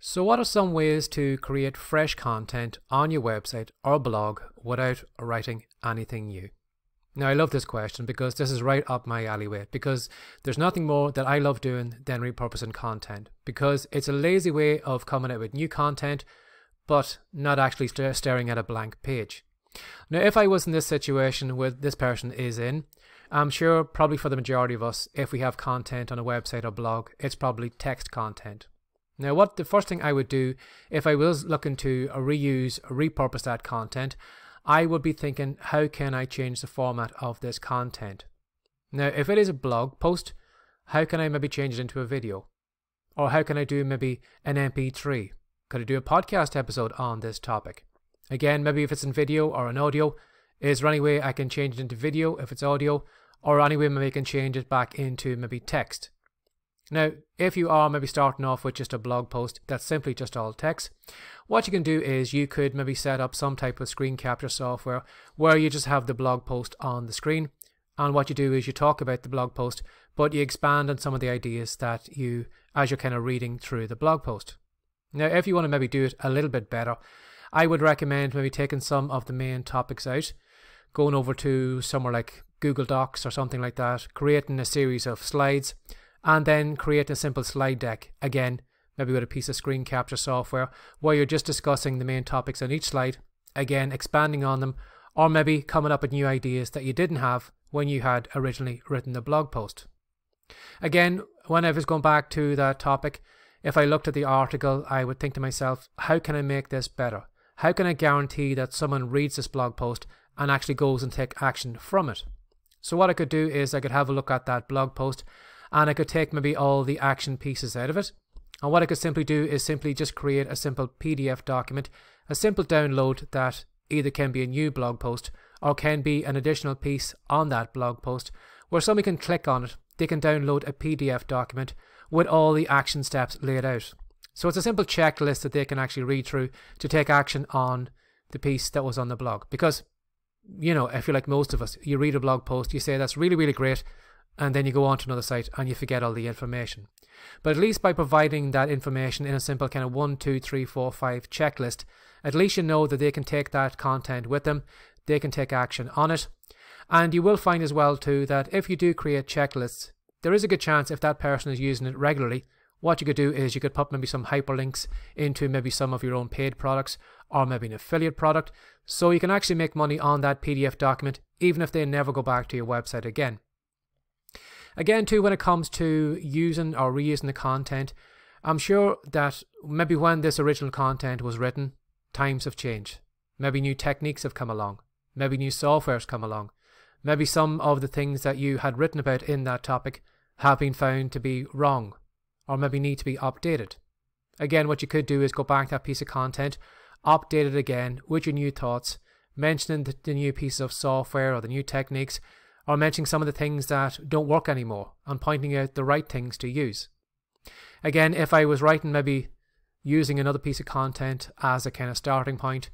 So what are some ways to create fresh content on your website or blog without writing anything new? Now I love this question because this is right up my alleyway, because there's nothing more that I love doing than repurposing content, because it's a lazy way of coming out with new content but not actually staring at a blank page. Now if I was in this situation where this person is in, I'm sure probably for the majority of us, if we have content on a website or blog, it's probably text content. Now what the first thing I would do if I was looking to reuse or repurpose that content, I would be thinking, how can I change the format of this content? Now if it is a blog post, how can I maybe change it into a video? Or how can I do maybe an MP3? Could I do a podcast episode on this topic? Again, maybe if it's in video or an audio, is there any way I can change it into video if it's audio? Or any way maybe I can change it back into maybe text? Now, if you are maybe starting off with just a blog post that's simply just all text, what you can do is you could maybe set up some type of screen capture software where you just have the blog post on the screen, and what you do is you talk about the blog post, but you expand on some of the ideas that as you're kind of reading through the blog post. Now, if you want to maybe do it a little bit better, I would recommend maybe taking some of the main topics out, going over to somewhere like Google Docs or something like that, creating a series of slides, and then create a simple slide deck, again, maybe with a piece of screen capture software, where you're just discussing the main topics on each slide, again, expanding on them, or maybe coming up with new ideas that you didn't have when you had originally written the blog post. Again, when I was going back to that topic, if I looked at the article, I would think to myself, how can I make this better? How can I guarantee that someone reads this blog post and actually goes and take action from it? So what I could do is I could have a look at that blog post, and I could take maybe all the action pieces out of it. And what I could simply do is simply just create a simple PDF document, a simple download that either can be a new blog post or can be an additional piece on that blog post where somebody can click on it. They can download a PDF document with all the action steps laid out. So it's a simple checklist that they can actually read through to take action on the piece that was on the blog. Because, you know, if you're like most of us, you read a blog post, you say that's really, really great, and then you go on to another site and you forget all the information. But at least by providing that information in a simple kind of 1, 2, 3, 4, 5 checklist, at least you know that they can take that content with them, they can take action on it. And you will find as well too that if you do create checklists, there is a good chance if that person is using it regularly, what you could do is you could put maybe some hyperlinks into maybe some of your own paid products or maybe an affiliate product, so you can actually make money on that PDF document even if they never go back to your website again. Again too, when it comes to using or reusing the content, I'm sure that maybe when this original content was written, times have changed. Maybe new techniques have come along. Maybe new softwares come along. Maybe some of the things that you had written about in that topic have been found to be wrong or maybe need to be updated. Again, what you could do is go back to that piece of content, update it again with your new thoughts, mentioning the new pieces of software or the new techniques, or mentioning some of the things that don't work anymore and pointing out the right things to use. Again, if I was writing maybe using another piece of content as a kind of starting point,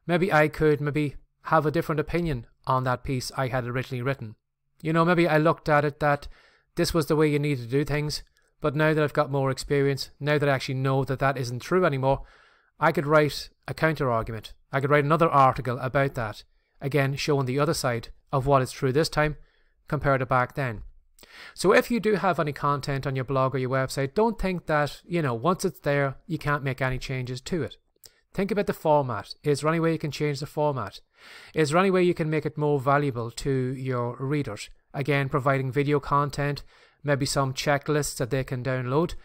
maybe I could maybe have a different opinion on that piece I had originally written. You know, maybe I looked at it that this was the way you needed to do things, but now that I've got more experience, now that I actually know that that isn't true anymore, I could write a counter argument. I could write another article about that, again showing the other side of what is true this time compared to back then. So if you do have any content on your blog or your website, don't think that, you know, once it's there, you can't make any changes to it. Think about the format. Is there any way you can change the format? Is there any way you can make it more valuable to your readers? Again, providing video content, maybe some checklists that they can download.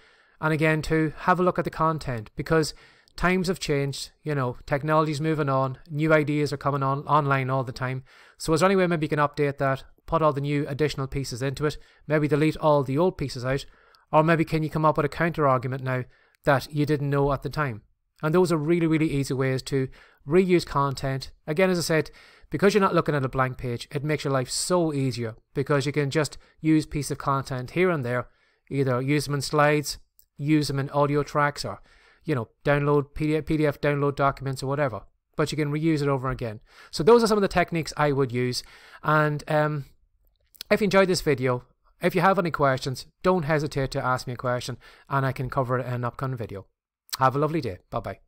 And again, to have a look at the content, because times have changed, you know, technology's moving on, new ideas are coming on online all the time. So is there any way maybe you can update that, put all the new additional pieces into it, maybe delete all the old pieces out, or maybe can you come up with a counter argument now that you didn't know at the time? And those are really, really easy ways to reuse content. Again, as I said, because you're not looking at a blank page, it makes your life so easier because you can just use pieces of content here and there, either use them in slides, use them in audio tracks, or, you know, download PDF download documents or whatever. But you can reuse it over again. So those are some of the techniques I would use. And if you enjoyed this video, if you have any questions, don't hesitate to ask me a question and I can cover it in an upcoming video. Have a lovely day. Bye bye.